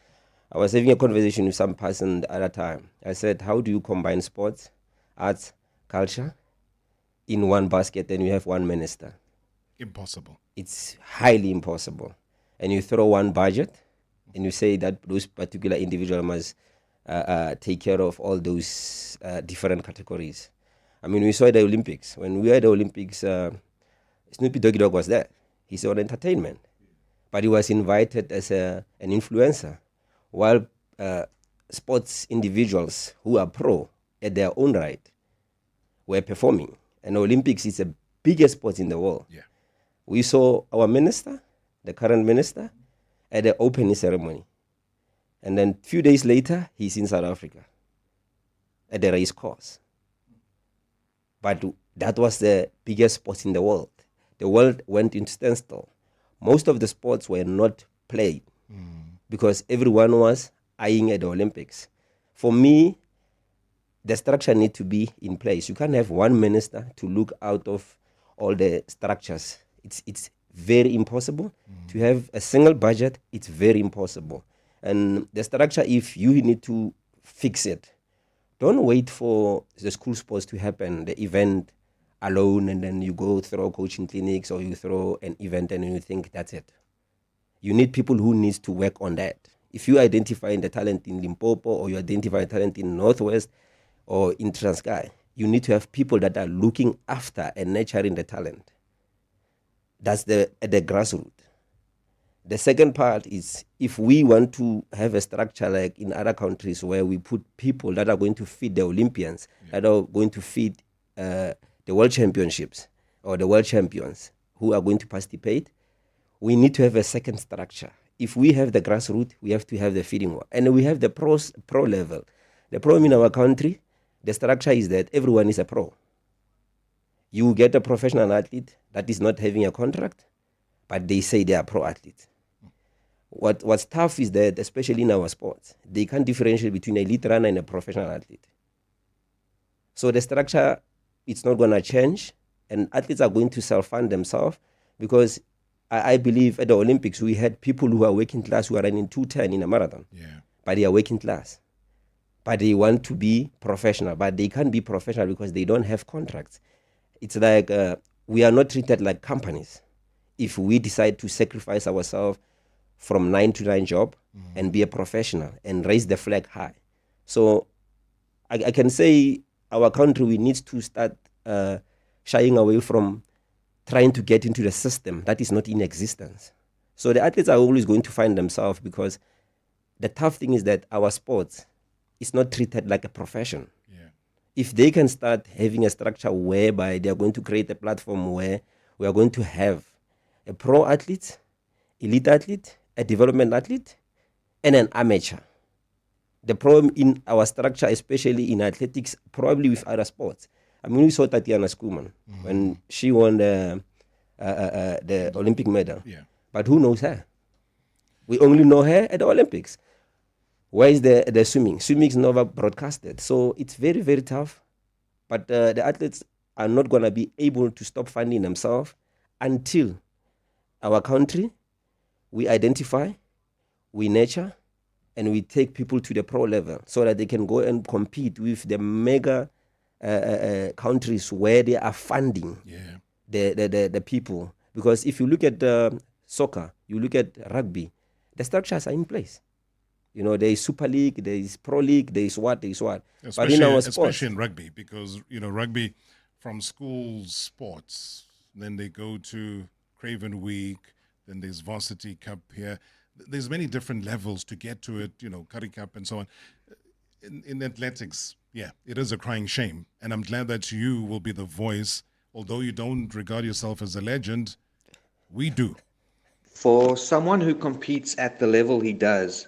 I was having a conversation with some person the other time. I said, how do you combine sports, arts, culture in one basket and you have one minister? Impossible. It's highly impossible. And you throw one budget and you say that those particular individuals must take care of all those different categories. I mean, we saw at the Olympics. When we were at the Olympics, Snoopy Doggy Dogg was there. He's on entertainment. But he was invited as an influencer, while sports individuals who are pro at their own right were performing. And Olympics is the biggest sport in the world. Yeah. We saw our minister, the current minister, at the opening ceremony. And then a few days later, he's in South Africa at the race course. But that was the biggest sport in the world. The world went into standstill. Most of the sports were not played because everyone was eyeing at the Olympics. For me, the structure needs to be in place. You can't have one minister to look out of all the structures. It's very impossible. To have a single budget, it's very impossible. And the structure, if you need to fix it, don't wait for the school sports to happen, the event alone, and then you go throw coaching clinics or you throw an event and you think that's it. You need people who needs to work on that. If you identify the talent in Limpopo or you identify talent in Northwest or in Transkei, you need to have people that are looking after and nurturing the talent. That's the grassroots. The second part is if we want to have a structure like in other countries where we put people that are going to feed the Olympians, that are going to feed the World Championships or the World Champions who are going to participate, we need to have a second structure. If we have the grassroots, we have to have the feeding one. And we have the pro level. The problem in our country, the structure is that everyone is a pro. You get a professional athlete that is not having a contract, but they say they are pro athletes. What's tough is that, especially in our sports, they can't differentiate between an elite runner and a professional athlete. So the structure, it's not going to change, and athletes are going to self-fund themselves because I believe at the Olympics, we had people who are working class who are running 2:10 in a marathon. Yeah. But they are working class. But they want to be professional, but they can't be professional because they don't have contracts. It's like we are not treated like companies. If we decide to sacrifice ourselves from 9 to 9 job and be a professional and raise the flag high. So I can say our country, we need to start shying away from trying to get into the system that is not in existence. So the athletes are always going to find themselves because the tough thing is that our sports is not treated like a profession. Yeah. If they can start having a structure whereby they are going to create a platform where we are going to have a pro athlete, elite athlete, a development athlete, and an amateur. The problem in our structure, especially in athletics, probably with other sports. I mean, we saw Tatiana Skuman when she won the Olympic medal. Yeah. But who knows her? We only know her at the Olympics. Where is the swimming? Swimming is never broadcasted. So it's very, very tough. But the athletes are not going to be able to stop funding themselves until our country, we identify, we nurture, and we take people to the pro level so that they can go and compete with the mega countries where they are funding the people. Because if you look at soccer, you look at rugby, the structures are in place. You know, there is Super League, there is Pro League, there is what. Especially, but in our sports, especially in rugby, because, you know, rugby from school sports, then they go to Craven Week, then there's Varsity Cup here. There's many different levels to get to it, you know, Curry Cup and so on. In athletics, yeah, it is a crying shame. And I'm glad that you will be the voice, although you don't regard yourself as a legend, we do. For someone who competes at the level he does,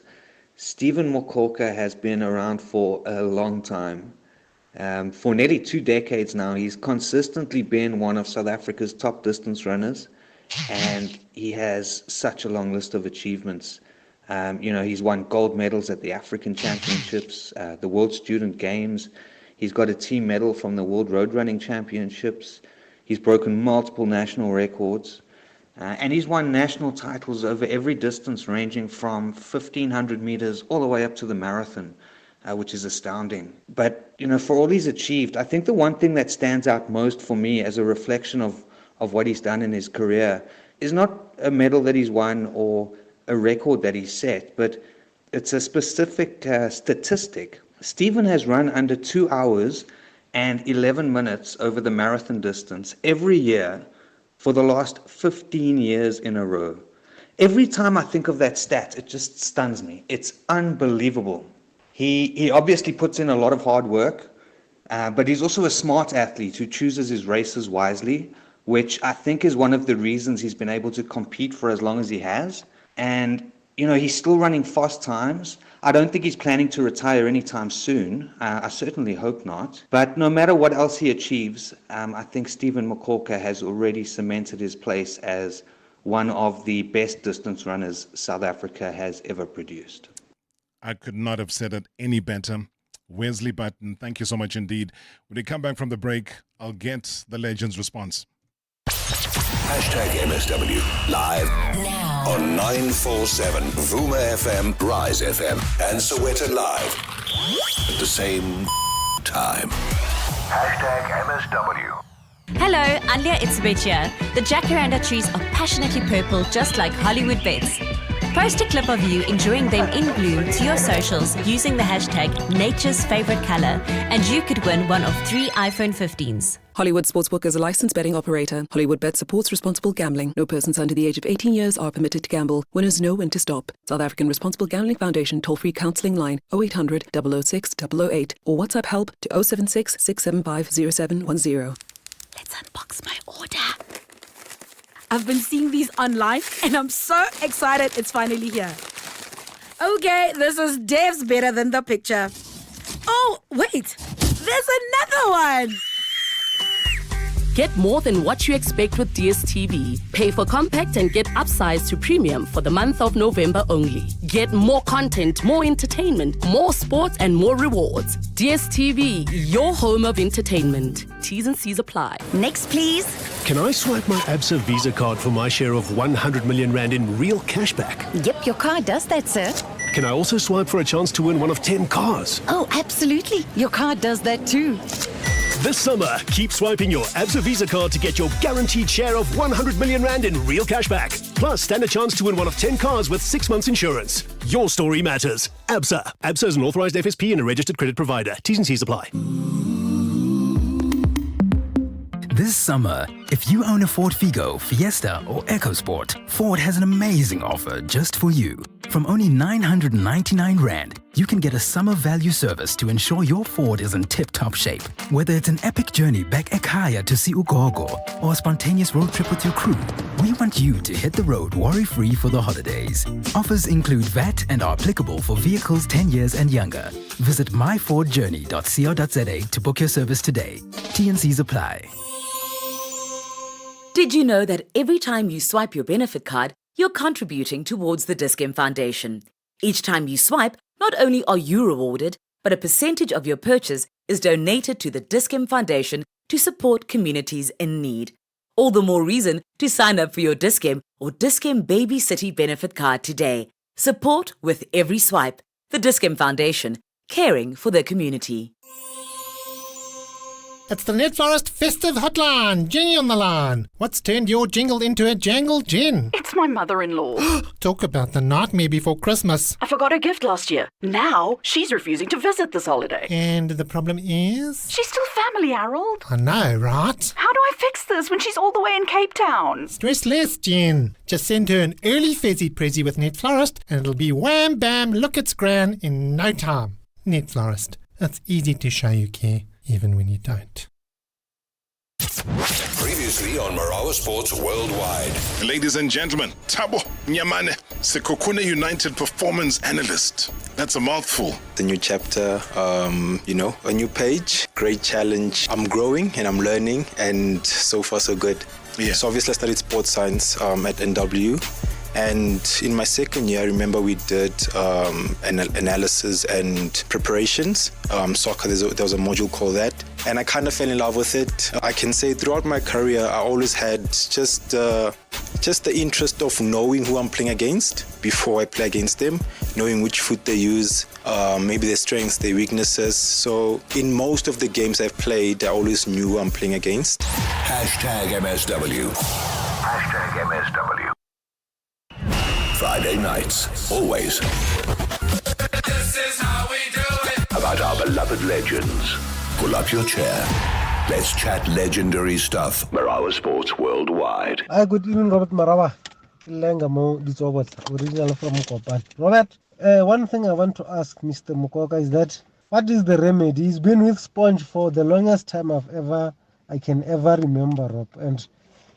Stephen Makoka has been around for a long time. For nearly 2 decades now, he's consistently been one of South Africa's top distance runners, and he has such a long list of achievements. He's won gold medals at the African Championships, the World Student Games. He's got a team medal from the World Road Running Championships. He's broken multiple national records. And he's won national titles over every distance, ranging from 1,500 meters all the way up to the marathon, which is astounding. But, for all he's achieved, I think the one thing that stands out most for me as a reflection of what he's done in his career is not a medal that he's won or a record that he's set, but it's a specific statistic. Stephen has run under 2 hours and 11 minutes over the marathon distance every year for the last 15 years in a row. Every time I think of that stat, it just stuns me. It's unbelievable. He obviously puts in a lot of hard work, but he's also a smart athlete who chooses his races wisely, which I think is one of the reasons he's been able to compete for as long as he has. And, he's still running fast times. I don't think he's planning to retire anytime soon. I certainly hope not. But no matter what else he achieves, I think Stephen Makoka has already cemented his place as one of the best distance runners South Africa has ever produced. I could not have said it any better. Wesley Button, thank you so much indeed. When we come back from the break, I'll get the legend's response. #MSW live now on 947 Vuma FM, Rise FM, and Soweto Live at the same time. #MSW. Hello, Anlia Itzbet. The jacaranda trees are passionately purple, just like Hollywood beds. Post a clip of you enjoying them in bloom to your socials using the hashtag Nature's Favorite Color, and you could win one of 3 iPhone 15s. Hollywood Sportsbook is a licensed betting operator. Hollywood Bet supports responsible gambling. No persons under the age of 18 years are permitted to gamble. Winners know when to stop. South African Responsible Gambling Foundation toll-free counselling line 0800 006 008 or WhatsApp help to 076 675 0710. Let's unbox my order. I've been seeing these online and I'm so excited it's finally here. Okay, this is Dev's better than the picture. Oh, wait, there's another one. Get more than what you expect with DSTV. Pay for compact and get upsized to premium for the month of November only. Get more content, more entertainment, more sports and more rewards. DSTV, your home of entertainment. T's and C's apply. Next, please. Can I swipe my Absa Visa card for my share of 100 million rand in real cashback? Yep, your card does that, sir. Can I also swipe for a chance to win one of 10 cars? Oh, absolutely. Your card does that too. This summer, keep swiping your Absa Visa card to get your guaranteed share of 100 million rand in real cashback. Plus, stand a chance to win one of 10 cars with 6 months insurance. Your story matters. Absa. Absa is an authorized FSP and a registered credit provider. T's and C's apply. This summer, if you own a Ford Figo, Fiesta or EcoSport, Ford has an amazing offer just for you. From only 999 Rand, you can get a summer value service to ensure your Ford is in tip-top shape. Whether it's an epic journey back Ekhaya to see Ugogo or a spontaneous road trip with your crew, we want you to hit the road worry-free for the holidays. Offers include VAT and are applicable for vehicles 10 years and younger. Visit myfordjourney.co.za to book your service today. T&Cs apply. Did you know that every time you swipe your benefit card, you're contributing towards the Dis-Chem Foundation? Each time you swipe, not only are you rewarded, but a percentage of your purchase is donated to the Dis-Chem Foundation to support communities in need. All the more reason to sign up for your Dis-Chem or Dis-Chem Baby City benefit card today. Support with every swipe. The Dis-Chem Foundation, caring for the community. It's the Net Florist Festive Hotline. Jenny on the line. What's turned your jingle into a jangle, Jen? It's my mother-in-law. Talk about the nightmare before Christmas. I forgot her gift last year. Now she's refusing to visit this holiday. And the problem is? She's still family, Harold. I know, right? How do I fix this when she's all the way in Cape Town? Stress less, Jen. Just send her an early Fezzy Prezi with Net Florist and it'll be wham bam, look it's grand in no time. Net Florist. It's easy to show you care, even when you don't. Previously on Marawa Sports Worldwide. Ladies and gentlemen, Thabo Nyamane, Sekhukhune United Performance Analyst. That's a mouthful. The new chapter, a new page, great challenge. I'm growing and I'm learning, and so far so good. Yeah. So obviously I studied sports science at NW, And in my second year, I remember we did analysis and preparations. Soccer, there was a module called that. And I kind of fell in love with it. I can say throughout my career, I always had just the interest of knowing who I'm playing against before I play against them, knowing which foot they use, maybe their strengths, their weaknesses. So in most of the games I've played, I always knew who I'm playing against. #MSW. #MSW. Friday nights, always. This is how we do it. About our beloved legends. Pull up your chair. Let's chat legendary stuff. Marawa Sports Worldwide. Hi, good evening, Robert Marawa. Original from Mokoka. Robert, one thing I want to ask Mr. Mokoka is that what is the remedy? He's been with Sponge for the longest time I can ever remember, Rob, and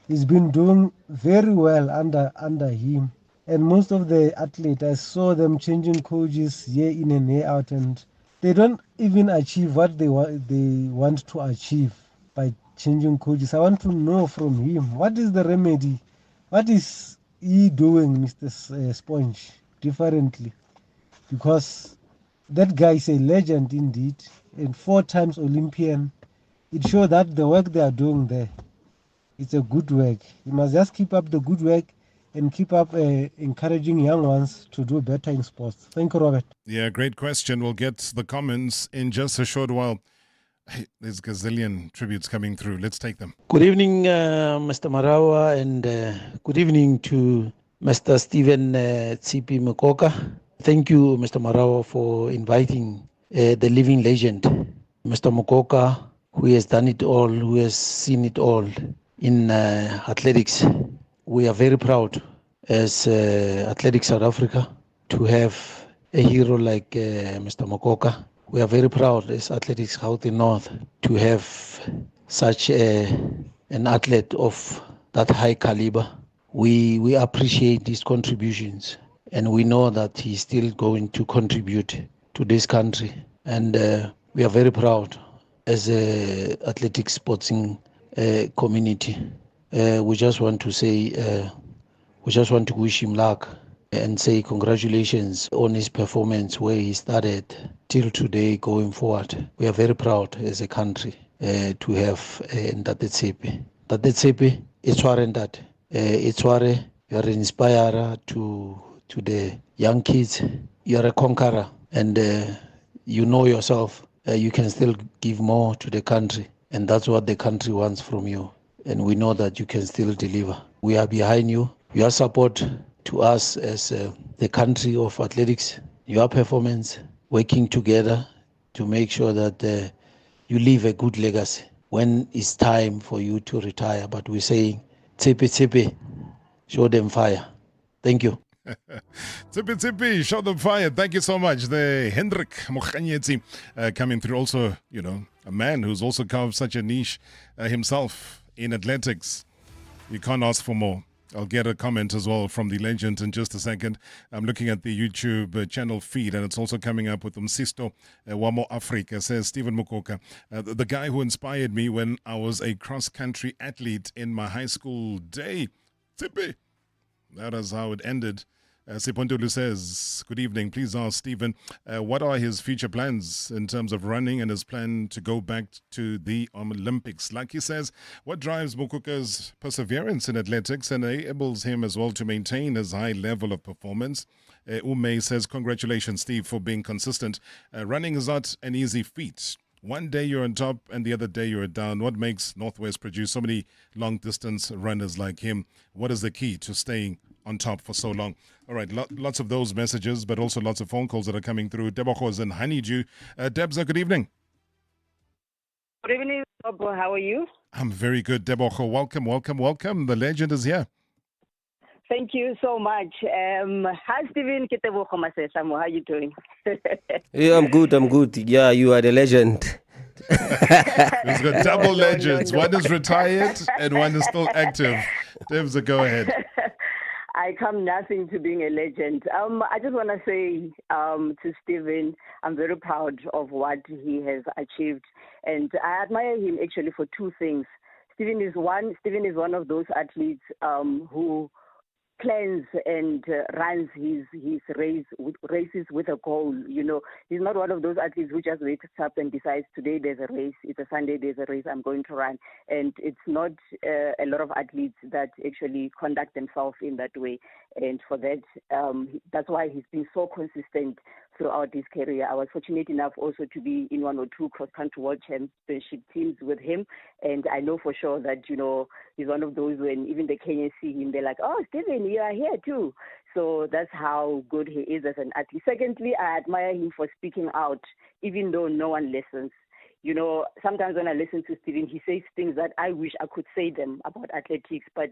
he's been doing very well under him. And most of the athletes, I saw them changing coaches year in and year out, and they don't even achieve what they want to achieve by changing coaches. I want to know from him, what is the remedy? What is he doing, Mr. Sponge, differently? Because that guy is a legend indeed, and 4 times Olympian. It shows that the work they are doing there, it's a good work. You must just keep up the good work and keep up encouraging young ones to do better in sports. Thank you, Robert. Yeah, great question. We'll get the comments in just a short while. Hey, there's gazillion tributes coming through. Let's take them. Good evening, Mr. Marawa, and good evening to Mr. Stephen Tsipi Makoka. Thank you, Mr. Marawa, for inviting the living legend, Mr. Mokoka, who has done it all, who has seen it all in athletics. We are very proud as Athletics South Africa to have a hero like Mr. Mokoka. We are very proud as Athletics Gauteng North to have such an athlete of that high caliber. We appreciate his contributions, and we know that he's still going to contribute to this country. And we are very proud as a athletics sporting community. We just want to say, we just want to wish him luck and say congratulations on his performance where he started till today going forward. We are very proud as a country to have Ntate Tshepe. Ntate Tshepe, it's that. You are an inspirer to the young kids. You are a conqueror, and you know yourself. You can still give more to the country, and that's what the country wants from you. And we know that you can still deliver. We are behind you. Your support to us as the country of athletics, your performance, working together to make sure that you leave a good legacy when it's time for you to retire. But we're saying, Tsipi, show them fire. Thank you. Tsipi, show them fire. Thank you so much. The Hendrik Mokhanyetsi coming through. Also, a man who's also carved such a niche himself in athletics. You can't ask for more. I'll get a comment as well from the legend in just a second. I'm looking at the YouTube channel feed, and it's also coming up with Msisto Wamo Africa. Says Stephen Makoka, the guy who inspired me when I was a cross-country athlete in my high school day. Tsipi. That is how it ended. Sipontulu says, good evening. Please ask Stephen, what are his future plans in terms of running and his plan to go back to the Olympics? Like he says, what drives Mokoka's perseverance in athletics and enables him as well to maintain his high level of performance? Ume says, congratulations, Steve, for being consistent. Running is not an easy feat. One day you're on top and the other day you're down. What makes Northwest produce so many long-distance runners like him? What is the key to staying on top for so long? All right, lots of those messages, but also lots of phone calls that are coming through. Deboko is in Honeydew. Debza, good evening. Good evening, Bob. How are you? I'm very good, Deboko. Welcome. The legend is here. Thank you so much. Hi, Stephen. How are you doing? Yeah, I'm good. Yeah, you are the legend. He's got double legends. No. One is retired and one is still active. Debza, go ahead. I come nothing to being a legend. I just want to say to Stephen, I'm very proud of what he has achieved. And I admire him actually for 2 things. Stephen is one of those athletes who plans and runs his races with a goal. He's not one of those athletes who just wakes up and decides today there's a race, it's a Sunday, there's a race, I'm going to run. And it's not a lot of athletes that actually conduct themselves in that way. And for that, that's why he's been so consistent throughout his career. I was fortunate enough also to be in 1 or 2 cross-country world championship teams with him, and I know for sure that, he's one of those when even the Kenyans see him, they're like, oh, Stephen, you are here too. So that's how good he is as an athlete. Secondly, I admire him for speaking out, even though no one listens. Sometimes when I listen to Stephen, he says things that I wish I could say them about athletics. But,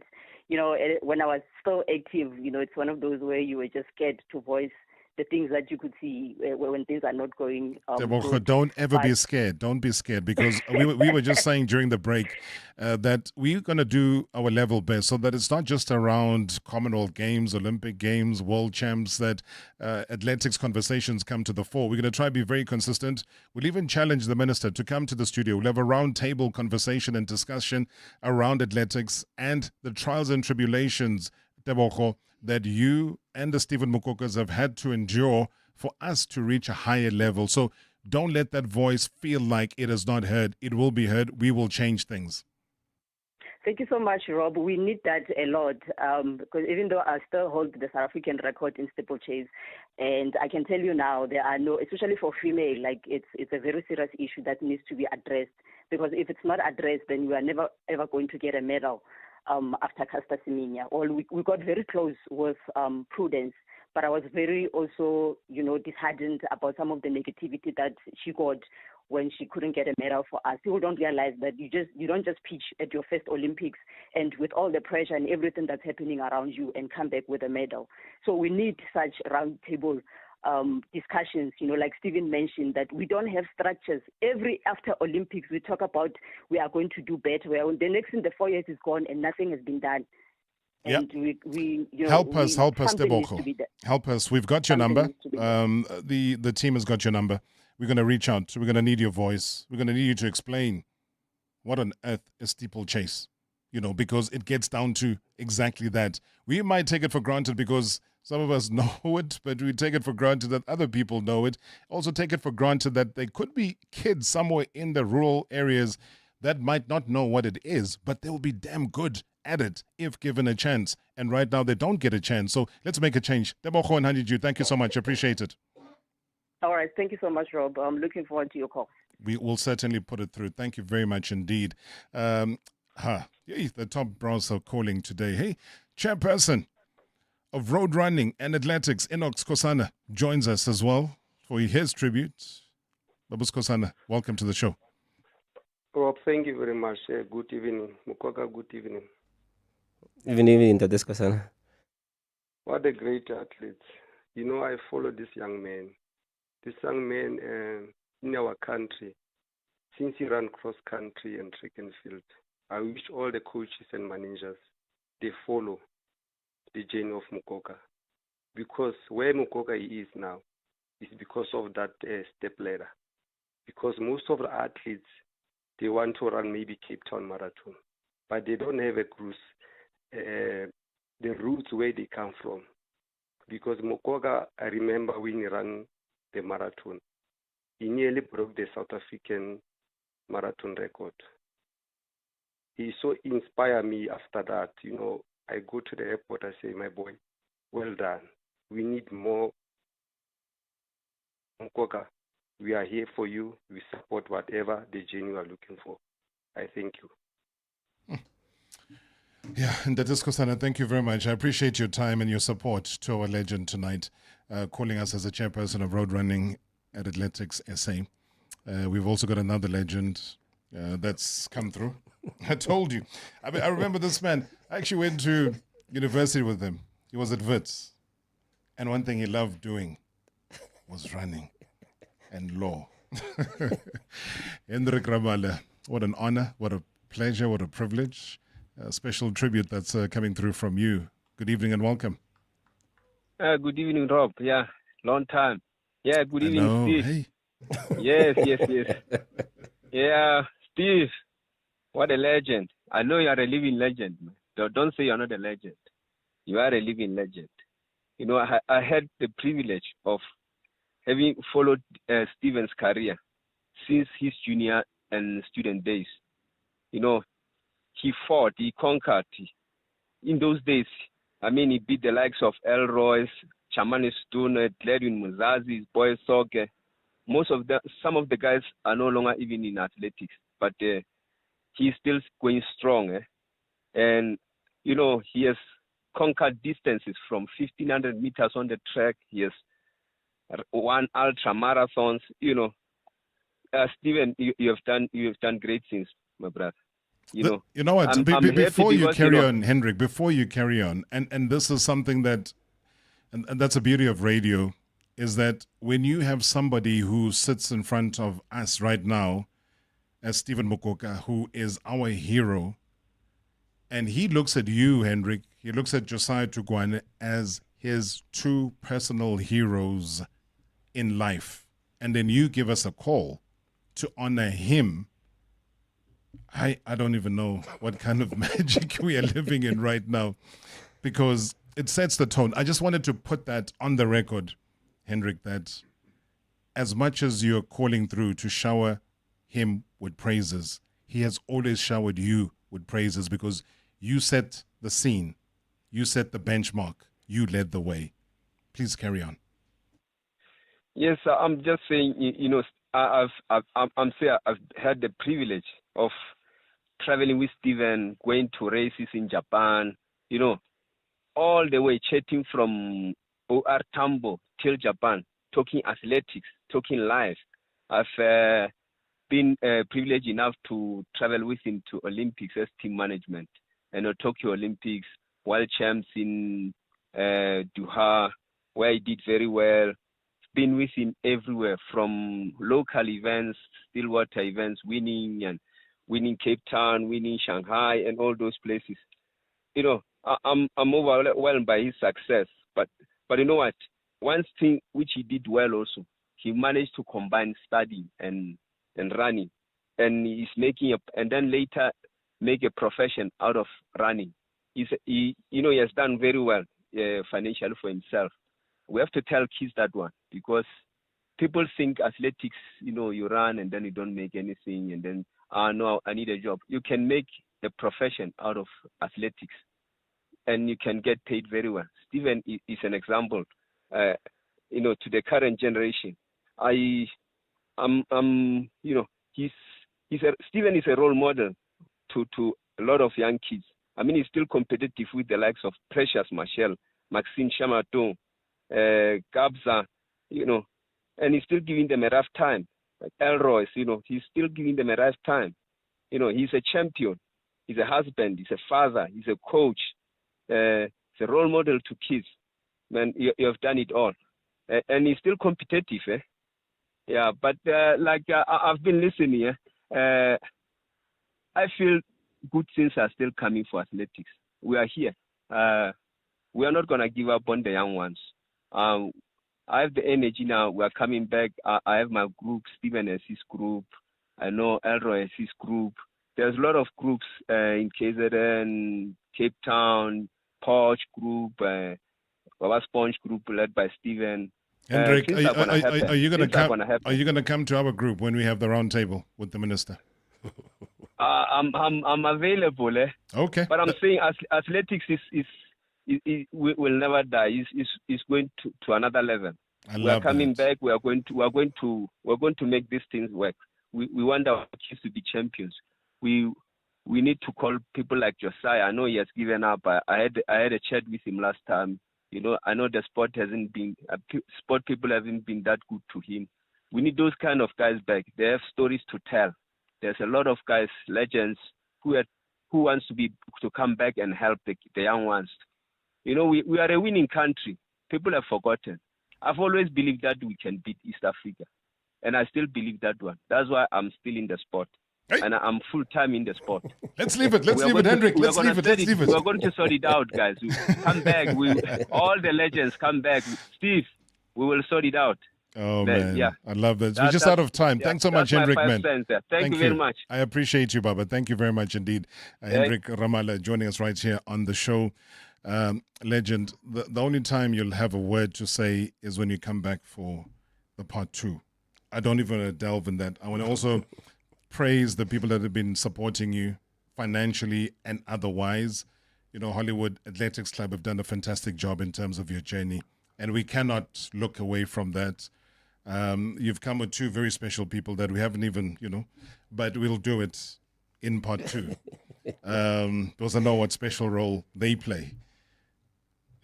when I was still active, it's one of those where you were just scared to voice the things that you could see when things are not going good. Don't ever be scared. Don't be scared, because we were just saying during the break that we're going to do our level best so that it's not just around Commonwealth Games, Olympic Games, World Champs, that athletics conversations come to the fore. We're going to try to be very consistent. We'll even challenge the minister to come to the studio. We'll have a round table conversation and discussion around athletics and the trials and tribulations, Tebogo, that you and the Stephen Makokas have had to endure for us to reach a higher level. So don't let that voice feel like it is not heard. It will be heard. We will change things. Thank you so much, Rob. We need that a lot because even though I still hold the South African record in steeplechase, and I can tell you now there are no, especially for female, it's a very serious issue that needs to be addressed, because if it's not addressed, then you are never ever going to get a medal. After Caster Semenya, we got very close with Prudence, but I was very also, disheartened about some of the negativity that she got when she couldn't get a medal for us. People don't realize that you don't just pitch at your first Olympics and with all the pressure and everything that's happening around you and come back with a medal. So we need such roundtable discussions, like Stephen mentioned, that we don't have structures. After Olympics, we talk about we are going to do better. The next thing, the 4 years is gone and nothing has been done. And we help us, Tebogo. Help us. We've got your number. The team has got your number. We're going to reach out. We're going to need your voice. We're going to need you to explain what on earth is steeplechase, because it gets down to exactly that. We might take it for granted because some of us know it, but we take it for granted that other people know it. Also take it for granted that there could be kids somewhere in the rural areas that might not know what it is, but they will be damn good at it if given a chance. And right now they don't get a chance. So let's make a change. Tebogo and Haniju, thank you so much. Appreciate it. All right. Thank you so much, Rob. I'm looking forward to your call. We will certainly put it through. Thank you very much indeed. The top bros are calling today. Hey, chairperson of road running and athletics, Enoch Skosana, joins us as well for his tribute. Babu Skosana, welcome to the show. Rob, thank you very much. Good evening. Mokoka, good evening. Evening, Tade Skosana. What a great athlete. I follow this young man. This young man in our country, since he ran cross-country and track and field, I wish all the coaches and managers, they follow the journey of Mokoka, because where Mokoka is now is because of that step ladder. Because most of the athletes, they want to run maybe Cape Town Marathon, but they don't have a cruise, the routes where they come from. Because Mokoka, I remember when he ran the marathon, he nearly broke the South African marathon record. He so inspired me after that. I go to the airport, I say, my boy, well done. We need more. Mokoka, we are here for you. We support whatever the journey you are looking for. I thank you. Yeah, and Tade Skosana, thank you very much. I appreciate your time and your support to our legend tonight, calling us as a chairperson of Road Running at Athletics SA. We've also got another legend that's come through. I told you. I remember this man. I actually went to university with him. He was at Wits. And one thing he loved doing was running and law. Hendrik Ramala, what an honor, what a pleasure, what a privilege. A special tribute that's coming through from you. Good evening and welcome. Good evening, Rob. Yeah, long time. Yeah, good evening, Hello. Steve. Hey. Yes. Yeah, Steve, what a legend. I know you are a living legend. Man. Don't say you're not a legend. You are a living legend. You know, I had the privilege of having followed Stephen's career since his junior and student days. You know, he fought, he conquered. In those days, I mean, he beat the likes of Elroy's, Chamani Stone, Gladwin Muzazi's, Boy Soccer. Some of the guys are no longer even in athletics, but he's still going strong. And, you know, he has conquered distances from 1,500 meters on the track. He has won ultra marathons. You know, Stephen, you have done great things, my brother. You know what? Before you carry on, Hendrik, before you carry on, and this is something that, and that's the beauty of radio, is that when you have somebody who sits in front of us right now, as Stephen Makoka, who is our hero, and he looks at you, Hendrik, he looks at Josiah Tugwane as his two personal heroes in life, and then you give us a call to honor him. I don't even know what kind of magic we are living in right now, because it sets the tone. I just wanted to put that on the record, Hendrik, that as much as you're calling through to shower him with praises, he has always showered you with praises, because you set the scene, you set the benchmark, you led the way. Please carry on. Yes, I'm just saying, you know, I've had the privilege of traveling with Stephen, going to races in Japan, you know, all the way chatting from OR Tambo till Japan, talking athletics, talking life. I've been privileged enough to travel with him to Olympics as team management, and Tokyo Olympics, world champs in Doha, where he did very well. Been with him everywhere, from local events, Stillwater events, winning Cape Town, winning Shanghai, and all those places. You know, I'm overwhelmed by his success. But you know what? One thing which he did well also, he managed to combine study and running, and he's and then later make a profession out of running. He has done very well financially for himself. We have to tell kids that one, because people think athletics, you know, you run and then you don't make anything, and then, no, I need a job. You can make a profession out of athletics, and you can get paid very well. Stephen is an example, you know, to the current generation. Stephen is a role model to a lot of young kids. I mean, he's still competitive with the likes of Precious Marshall, Maxine Chamaton, Gabza, you know, and he's still giving them a rough time. Like Elroy's, you know, he's still giving them a rough time. You know, he's a champion, he's a husband, he's a father, he's a coach, he's a role model to kids. Man, you have done it all. And he's still competitive, Yeah, but I've been listening, I feel good things are still coming for athletics. We are here. We are not going to give up on the young ones. I have the energy now. We are coming back. I have my group. Stephen has his group. I know Elroy has his group. There's a lot of groups in KZN, Cape Town, Poch group, Baba Sponge group led by Stephen. Hendrik, are you going to come to our group when we have the round table with the minister? I'm available. Okay. But I'm saying athletics will never die. It's going to another level. We are coming back. We're going to make these things work. We want our kids to be champions. We need to call people like Josiah. I know he has given up. I had a chat with him last time. You know, I know the sport people haven't been that good to him. We need those kind of guys back. They have stories to tell. There's a lot of guys, legends, who wants to come back and help the young ones. You know, we are a winning country. People have forgotten. I've always believed that we can beat East Africa, and I still believe that one. That's why I'm still in the sport, and I'm full time in the sport. Let's leave it, Hendrik. Let's leave it. We're going to sort it out, guys. Come back. All the legends come back. Steve, we will sort it out. Oh, man. Yeah. I love that. We're just out of time. Thanks so much, Hendrik, man. Thank you very much. I appreciate you, Baba. Thank you very much indeed. Hendrik Ramala joining us right here on the show. Legend, the only time you'll have a word to say is when you come back for the part 2. I don't even want to delve in that. I want to also praise the people that have been supporting you financially and otherwise. You know, Hollywood Athletics Club have done a fantastic job in terms of your journey, and we cannot look away from that. You've come with 2 very special people that we haven't even, but we'll do it in part 2. Because I know what special role they play.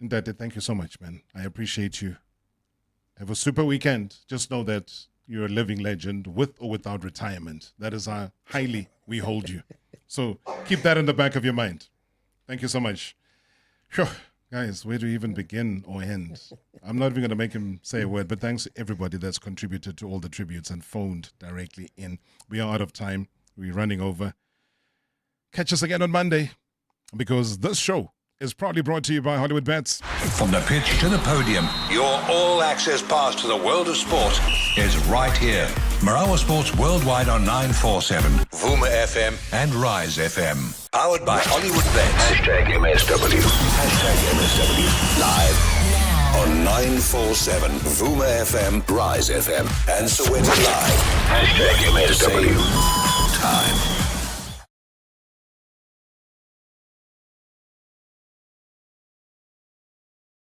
Ndate, thank you so much, man. I appreciate you. Have a super weekend. Just know that you're a living legend with or without retirement. That is how highly we hold you. So keep that in the back of your mind. Thank you so much. Sure. Guys, where do we even begin or end? I'm not even going to make him say a word, but thanks to everybody that's contributed to all the tributes and phoned directly in. We are out of time. We're running over. Catch us again on Monday, because this show is proudly brought to you by Hollywood Bets. From the pitch to the podium, your all-access pass to the world of sport is right here. Marawa Sports Worldwide on 947, Vuma FM and Rise FM. Powered by Hollywood Bets. #MSW. #MSW. Live on 947, Vuma FM, Rise FM, and Soweto Live. #MSW. Same time.